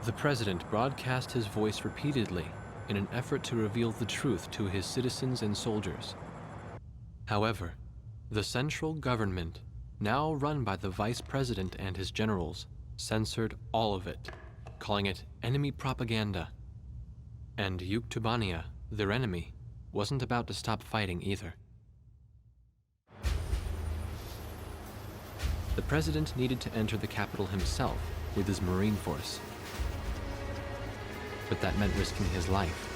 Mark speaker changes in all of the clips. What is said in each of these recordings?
Speaker 1: The president broadcast his voice repeatedly in an effort to reveal the truth to his citizens and soldiers. However, the central government, now run by the vice president and his generals, censored all of it, calling it enemy propaganda. And Yuktubania, their enemy, wasn't about to stop fighting either. The president needed to enter the capital himself with his Marine force. But that meant risking his life.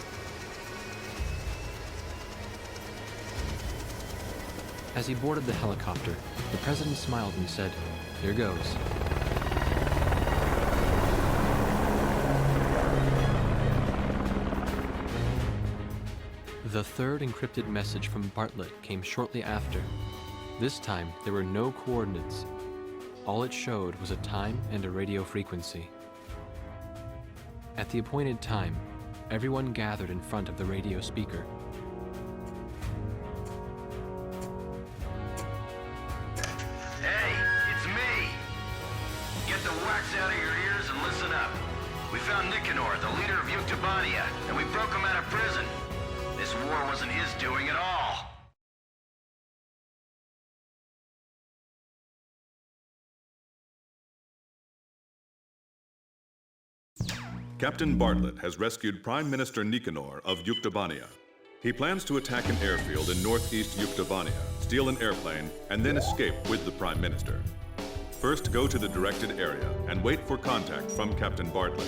Speaker 1: As he boarded the helicopter, the president smiled and said, "Here goes." The third encrypted message from Bartlett came shortly after. This time, there were no coordinates. All it showed was a time and a radio frequency. At the appointed time, everyone gathered in front of the radio speaker.
Speaker 2: Hey, it's me! Get the wax out of your ears and listen up. We found Nicanor, the leader of Yuktubania, and we broke him out of prison. This war wasn't his doing at all.
Speaker 3: Captain Bartlett has rescued Prime Minister Nicanor of Yuktubania. He plans to attack an airfield in northeast Yuktubania, steal an airplane, and then escape with the Prime Minister. First, go to the directed area and wait for contact from Captain Bartlett.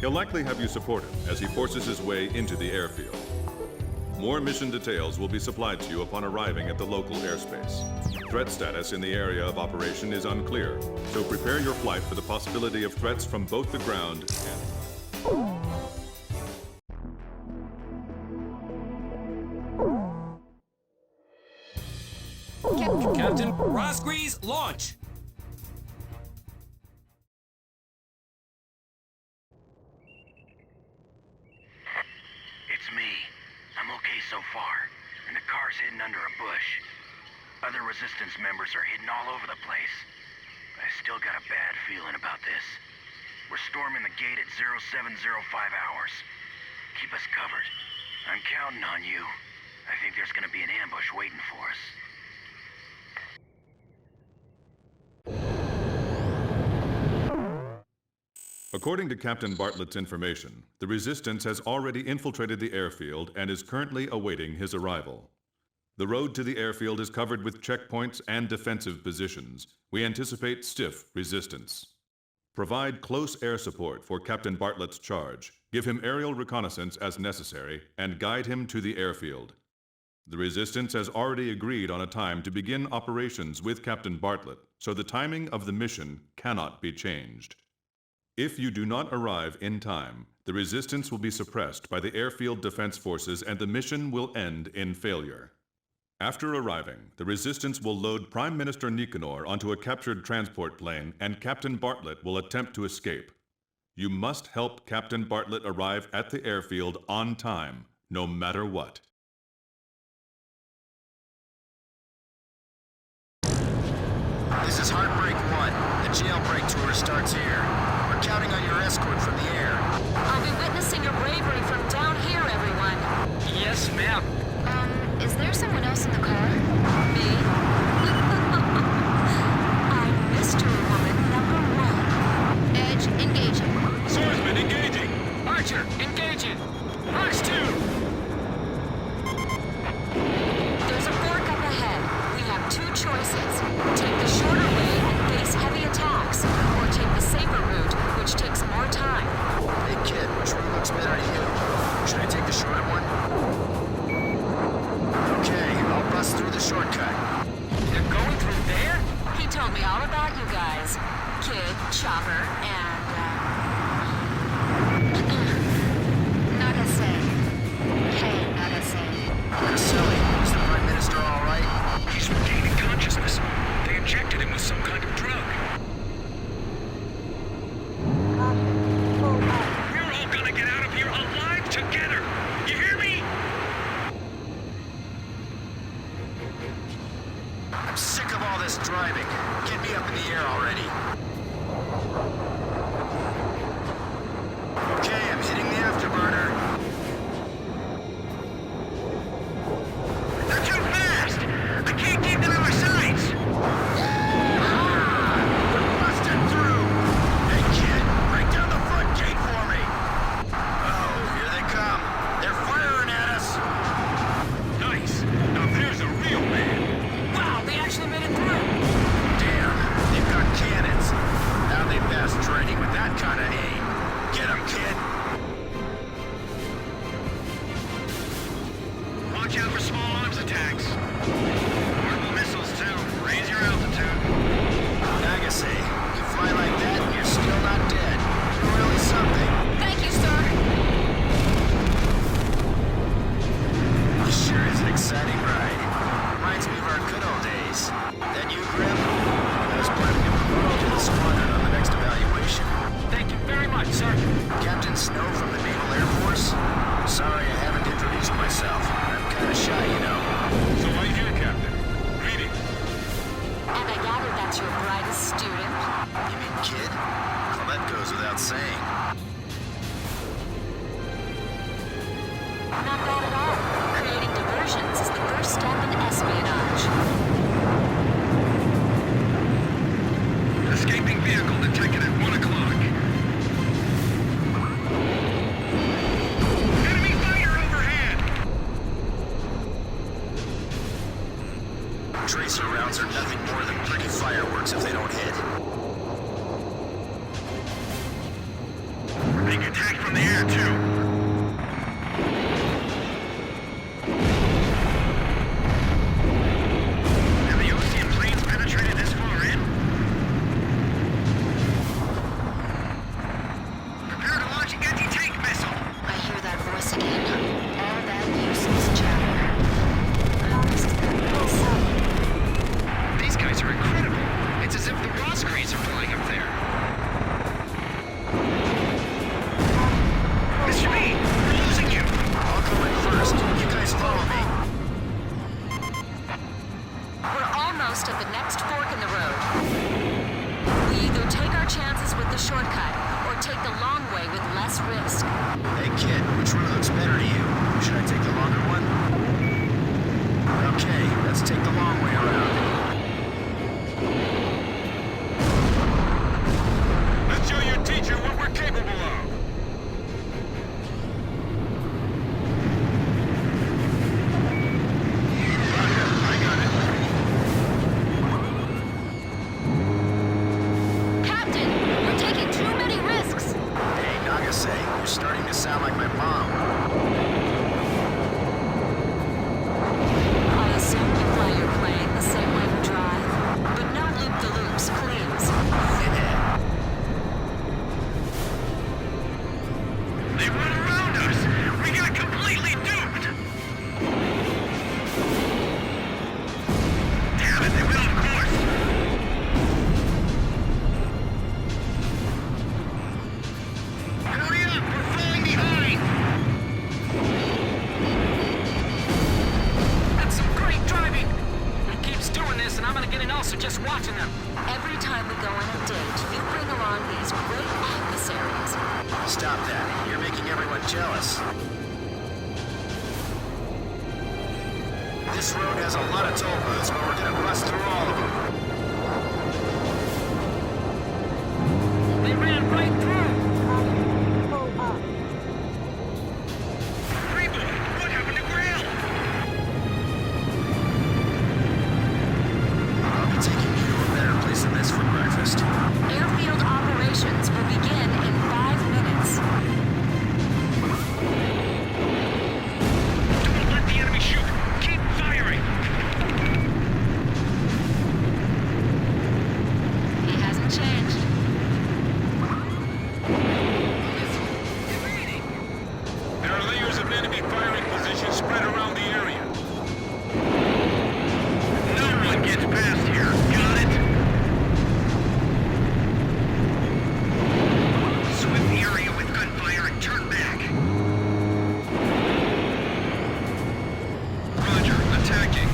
Speaker 3: He'll likely have you support him as he forces his way into the airfield. More mission details will be supplied to you upon arriving at the local airspace. Threat status in the area of operation is unclear, so prepare your flight for the possibility of threats from both the ground and...
Speaker 4: Captain Rosquee's launch!
Speaker 2: It's me. I'm okay so far, and the car's hidden under a bush. Other Resistance members are hidden all over the place. But I still got a bad feeling about this. We're storming the gate at 0705 hours. Keep us covered. I'm counting on you. I think there's gonna be an ambush waiting for us.
Speaker 3: According to Captain Bartlett's information, the Resistance has already infiltrated the airfield and is currently awaiting his arrival. The road to the airfield is covered with checkpoints and defensive positions. We anticipate stiff resistance. Provide close air support for Captain Bartlett's charge, give him aerial reconnaissance as necessary, and guide him to the airfield. The Resistance has already agreed on a time to begin operations with Captain Bartlett, so the timing of the mission cannot be changed. If you do not arrive in time, the Resistance will be suppressed by the airfield defense forces and the mission will end in failure. After arriving, the Resistance will load Prime Minister Nicanor onto a captured transport plane and Captain Bartlett will attempt to escape. You must help Captain Bartlett arrive at the airfield on time, no matter what.
Speaker 5: This is Heartbreak One. The jailbreak tour starts here. We're counting on your escort from the air.
Speaker 6: I'll be witnessing your bravery from down here, everyone.
Speaker 4: Yes, ma'am.
Speaker 6: Is there someone else in the car? Me? I'm mystery woman number 1. Edge, engaging.
Speaker 4: Swordsman engaging! Archer engaging! March 2!
Speaker 6: There's a fork up ahead. We have 2 choices. Take the shorter way and face heavy attacks, or take the safer route, which takes more time.
Speaker 4: Sir?
Speaker 5: Captain Snow from the Naval Air Force? Sorry I haven't introduced myself. I'm kinda shy, you know.
Speaker 4: So why you here, Captain? Greetings.
Speaker 6: And I gather that's your brightest student?
Speaker 5: You mean kid? Well, that goes without saying.
Speaker 6: Not bad at all. Creating diversions is the first step in espionage.
Speaker 2: Escaping vehicle detected at 1 o'clock. Enemy fire overhead!
Speaker 5: Tracer rounds are nothing more than pretty fireworks if they don't hit.
Speaker 2: We're being attacked from the air, too. Have the Ocean planes penetrated this far in? Prepare to launch anti-tank missile!
Speaker 6: I hear that voice again. All that useless chatter.
Speaker 2: These guys are incredible. It's as if the Roscreens are flying up there. Mr. B, we're losing you.
Speaker 5: I'll go in first. You guys follow me.
Speaker 6: We're almost at the next fork in the road. We either take our chances with the shortcut, or take the long way with less risk.
Speaker 5: Hey kid, which route looks better to you? Should I take the longer one? Okay, let's take the long way around.
Speaker 4: Let's show your teacher what we're capable of.
Speaker 5: I got it.
Speaker 6: Captain, we're taking too many risks.
Speaker 5: Hey, Nagase, you're starting to sound like my mom.
Speaker 6: I assume you fly your plane the same way you drive, but no loop-the-loops, please.
Speaker 2: They run around us. We got completely duped. Damn it, they went off course. Hurry up, we're falling behind.
Speaker 4: That's some great driving. He keeps doing this, and I'm gonna get an ulcer just watching him.
Speaker 6: Every time we go on a date, you bring along these great adversaries.
Speaker 5: Stop that. You're making everyone jealous. This road has a lot of toll booths, but we're gonna bust through all of them.
Speaker 4: They ran right through.
Speaker 2: Freeboy, what happened to Grail?
Speaker 5: I'll be taking you to a better place than this for breakfast.
Speaker 6: Airfield operations will begin in 5 minutes.
Speaker 2: Don't let the enemy shoot. Keep firing.
Speaker 6: He hasn't changed.
Speaker 4: There are layers of enemy firing positions spread around the area.
Speaker 2: No one gets past here. Got it? Sweep the area with gunfire and turn back. Roger, attacking.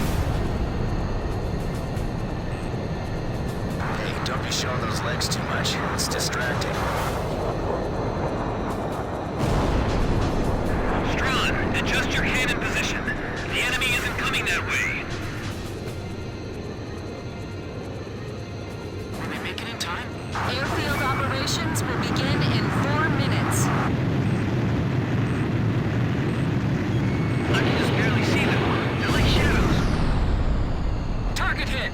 Speaker 5: Hey, don't be showing those legs too much. It's distracting.
Speaker 2: Strawn, adjust your cannon position. The enemy isn't coming that way.
Speaker 4: Will they make it in time?
Speaker 6: Airfield operations will begin in 4 minutes.
Speaker 2: I can just barely see them. They're like shadows.
Speaker 4: Target hit.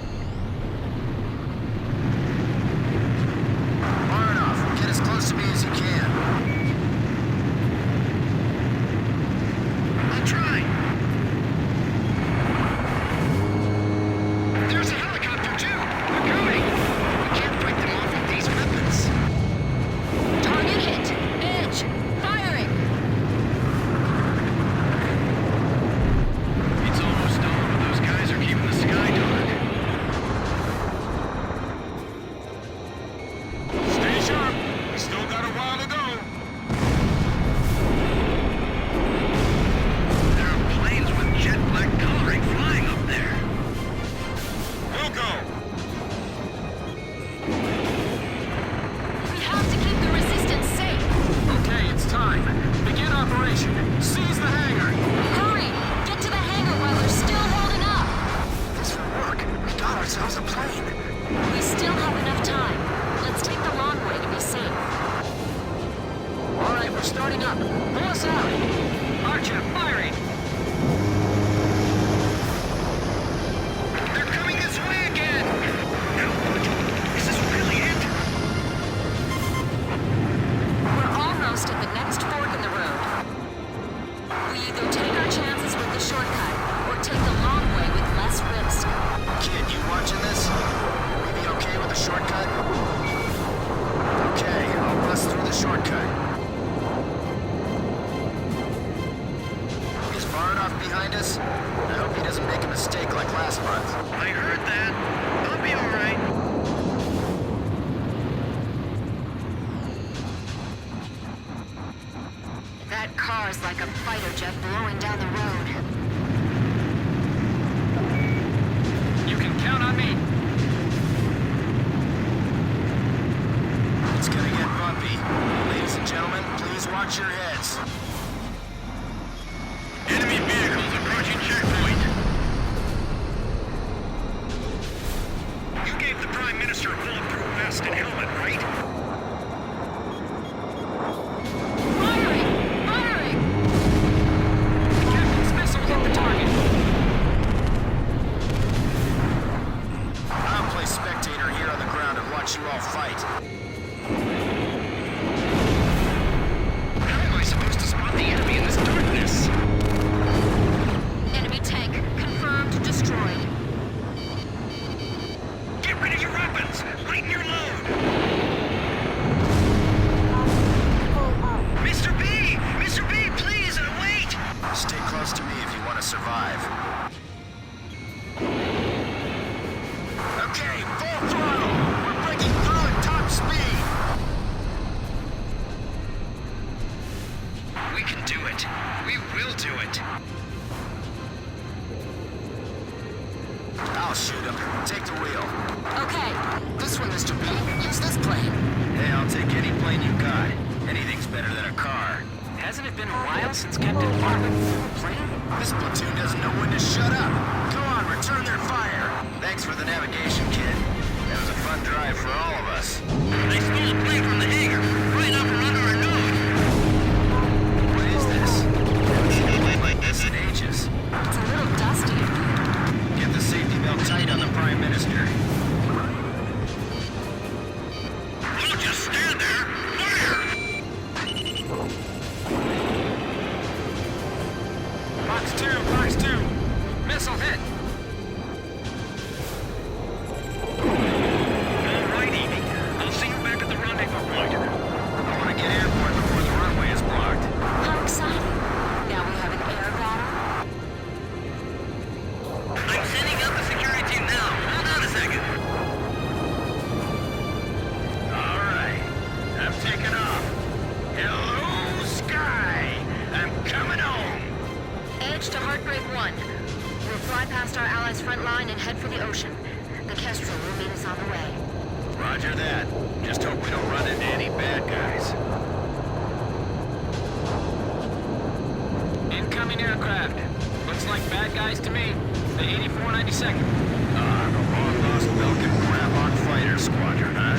Speaker 4: loading up. Pull us out. Archer, firing. They're coming this way again.
Speaker 2: Is this really it?
Speaker 6: We're almost at the next fork in the road. We either take our chances with the shortcut or take the long way with less risk.
Speaker 5: Kid, you watching this? Will we be okay with the shortcut? Okay, I'll bust through the shortcut. Is Barnoff behind us? I hope he doesn't make a mistake like last month.
Speaker 2: I heard that. I'll be alright.
Speaker 6: That car's like a fighter jet blowing down the road.
Speaker 4: You can count on me.
Speaker 5: It's gonna get bumpy. Ladies and gentlemen, please watch your heads.
Speaker 2: Enemy vehicles approaching checkpoint. You gave the Prime Minister a bulletproof vest and helmet, right?
Speaker 6: Firing! Firing!
Speaker 4: The captain's missile hit the target.
Speaker 5: I'll play spectator here on the ground and watch you all fight.
Speaker 2: How am I supposed to spot the enemy in this darkness?
Speaker 6: Enemy tank confirmed destroyed.
Speaker 2: Get rid of your weapons! Lighten your load! Mr. B! Mr. B, please, wait!
Speaker 5: Stay close to me if you want to survive. Okay, full throttle! We're breaking through at top speed!
Speaker 2: We can do it. We will do it.
Speaker 5: I'll shoot him. Take the wheel.
Speaker 6: Okay, this one, Mr. B. Use this plane.
Speaker 5: Hey, I'll take any plane you got. Anything's better than a car.
Speaker 4: Hasn't it been a while since Captain Bartlett flew a plane?
Speaker 5: This platoon doesn't know when to shut up. Go on, return their fire. Thanks for the navigation, kid. That was a fun drive for all of us.
Speaker 2: They stole a plane from the hangar, right up from under our nose.
Speaker 5: What is this? Haven't seen a plane like this in ages.
Speaker 6: It's a little dusty.
Speaker 5: Get the safety belt tight on the Prime Minister.
Speaker 2: Don't just stand there. Fire!
Speaker 4: Box 2. Missile hit.
Speaker 2: Alrighty. I'll see you back at the rendezvous point.
Speaker 5: I want to get airborne before the runway is blocked.
Speaker 6: How exciting. Now we have an air battle.
Speaker 2: I'm sending out the security team now. Hold on a second. Alright. I'm taking off. Hello, sky! I'm coming home!
Speaker 6: Edge to Heartbreak 1. We'll fly past our allies' front line and head for the ocean. The Kestrel will meet us on the way.
Speaker 5: Roger that. Just hope we don't run into any bad guys.
Speaker 4: Incoming aircraft. Looks like bad guys to me. The 8492nd.
Speaker 5: Ah, the long-lost Belgian Grabhawk Fighter Squadron, huh?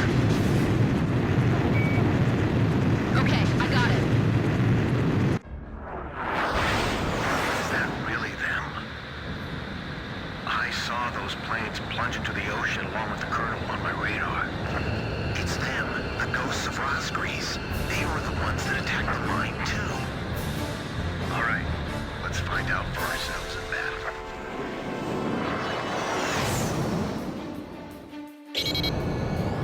Speaker 6: Okay, I got it.
Speaker 2: Is that really them? I saw those planes plunge into the ocean along with the colonel on my radar. It's them, the ghosts of Rosgrease. They were the ones that attacked the mine, too. All right, let's find out for ourselves in battle.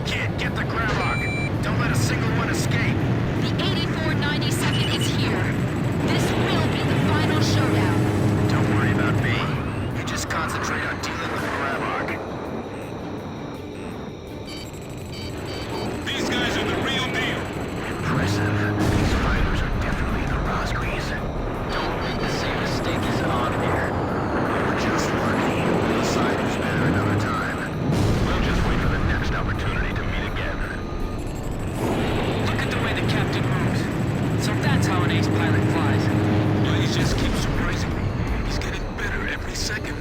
Speaker 5: Kid, get the Grabhawk! Don't let a single one escape!
Speaker 6: The 8492nd is here. This will be the final showdown.
Speaker 5: Don't worry about me. You just concentrate on dealing with the Grabhawk.
Speaker 2: These guys are the real deal. Impressive. These fighters are definitely the Rosgrease.
Speaker 4: Don't make the same mistake as on here.
Speaker 2: We're just lucky. We'll decide who's better another time. We'll just wait for the next opportunity to meet again.
Speaker 4: Look at the way the captain moves. So that's how an ace pilot flies.
Speaker 2: Well, he just keeps surprising me. He's getting better every second.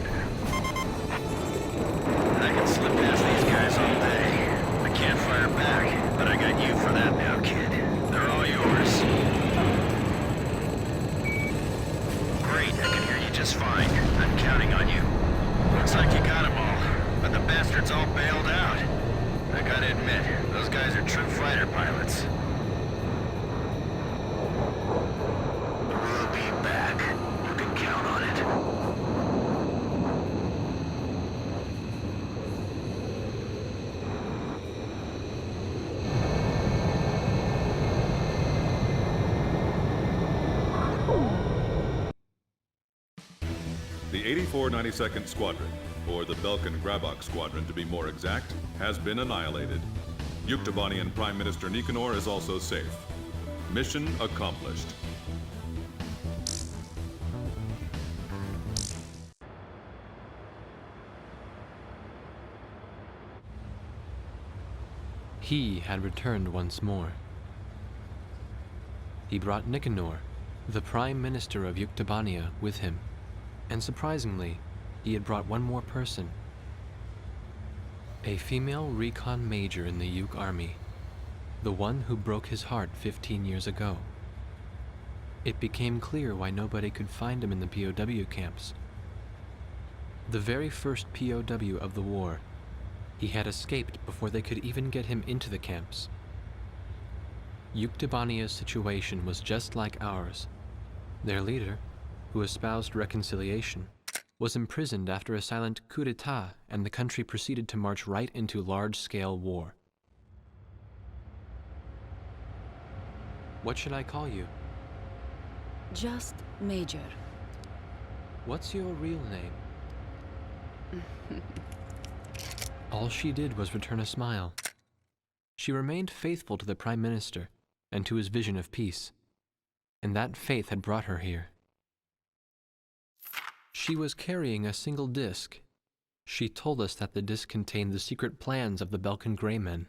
Speaker 5: I can slip past these guys all day. I can't fire back, but I got you for that now, kid. They're all yours.
Speaker 3: The 8492nd Squadron, or the Belkan-Grabok Squadron to be more exact, has been annihilated. Yuktobanian Prime Minister Nicanor is also safe. Mission accomplished.
Speaker 1: He had returned once more. He brought Nicanor, the Prime Minister of Yuktobania, with him. And surprisingly, he had brought one more person. A female recon major in the Yuk army. The one who broke his heart 15 years ago. It became clear why nobody could find him in the POW camps. The very first POW of the war, he had escaped before they could even get him into the camps. Yuktobania's situation was just like ours. Their leader, who espoused reconciliation, was imprisoned after a silent coup d'etat, and the country proceeded to march right into large-scale war. What should I call you?
Speaker 6: Just Major.
Speaker 1: What's your real name? All she did was return a smile. She remained faithful to the Prime Minister and to his vision of peace, and that faith had brought her here. She was carrying a single disc. She told us that the disc contained the secret plans of the Belkan Grey Men.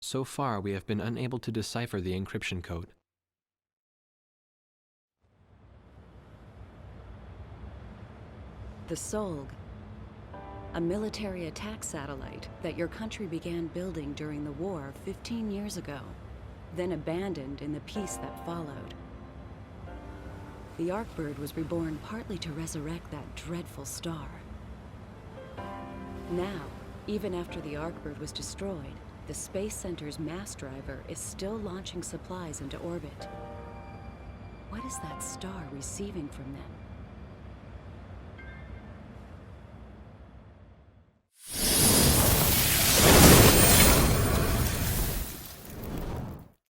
Speaker 1: So far, we have been unable to decipher the encryption code.
Speaker 6: The Solg. A military attack satellite that your country began building during the war 15 years ago, then abandoned in the peace that followed. The Arcbird was reborn partly to resurrect that dreadful star. Now, even after the Arcbird was destroyed, the Space Center's mass driver is still launching supplies into orbit. What is that star receiving from them?